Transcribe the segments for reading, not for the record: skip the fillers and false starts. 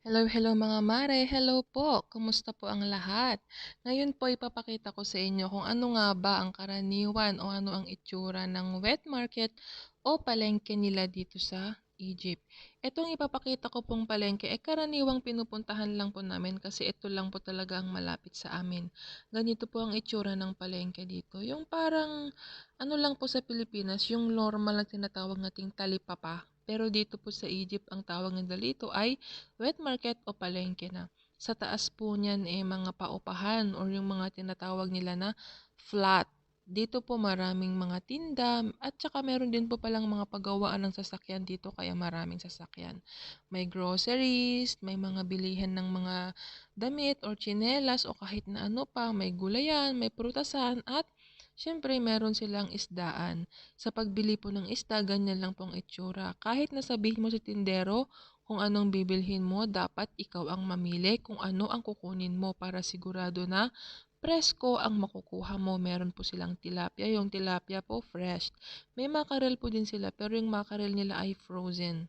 Hello, hello mga mare. Hello po. Kumusta po ang lahat? Ngayon po ipapakita ko sa inyo kung ano nga ba ang karaniwan o ano ang itsura ng wet market o palengke nila dito sa Egypt. Itong ipapakita ko pong palengke karaniwang pinupuntahan lang po namin kasi ito lang po talaga ang malapit sa amin. Ganito po ang itsura ng palengke dito. Yung parang ano lang po sa Pilipinas, yung normal na tinatawag nating talipapa. Pero dito po sa Egypt, ang tawag nila dito ay wet market o palengke na. Sa taas po niyan mga paupahan or yung mga tinatawag nila na flat. Dito po maraming mga tinda at saka meron din po palang mga pagawaan ng sasakyan dito kaya maraming sasakyan. May groceries, may mga bilihan ng mga damit or tsinelas o kahit na ano pa, may gulayan, may prutasan at syempre meron silang isdaan. Sa pagbili po ng isda, ganyan lang pong itsura. Kahit nasabihin mo sa tindero kung anong bibilhin mo, dapat ikaw ang mamili kung ano ang kukunin mo para sigurado na presko ang makukuha mo. Meron po silang tilapia. Yung tilapia po fresh. May mackerel po din sila pero yung mackerel nila ay frozen.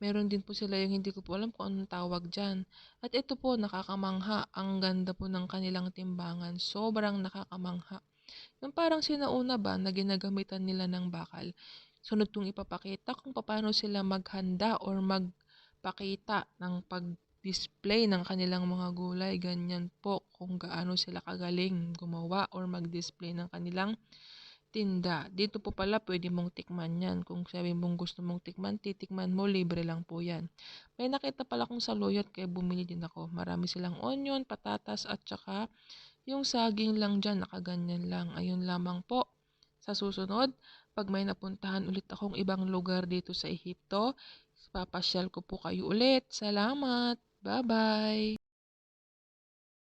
Meron din po sila yung hindi ko po alam kung anong tawag dyan. At ito po nakakamangha. Ang ganda po ng kanilang timbangan. Sobrang nakakamangha. Yung parang sinauna ba na ginagamitan nila ng bakal. Sunod kong ipapakita kung paano sila maghanda or magpakita ng pag-display ng kanilang mga gulay. Ganyan po kung gaano sila kagaling gumawa or mag-display ng kanilang tinda. Dito po pala pwede mong tikman yan. Kung sabi mong gusto mong tikman, titikman mo, libre lang po yan. May nakita pala kong saluyot kaya bumili din ako. Marami silang onion, patatas at saka yung saging lang dyan, nakaganyan lang. Ayun lamang po. Sa susunod, pag may napuntahan ulit akong ibang lugar dito sa Ehipto, papasyal ko po kayo ulit. Salamat! Bye-bye!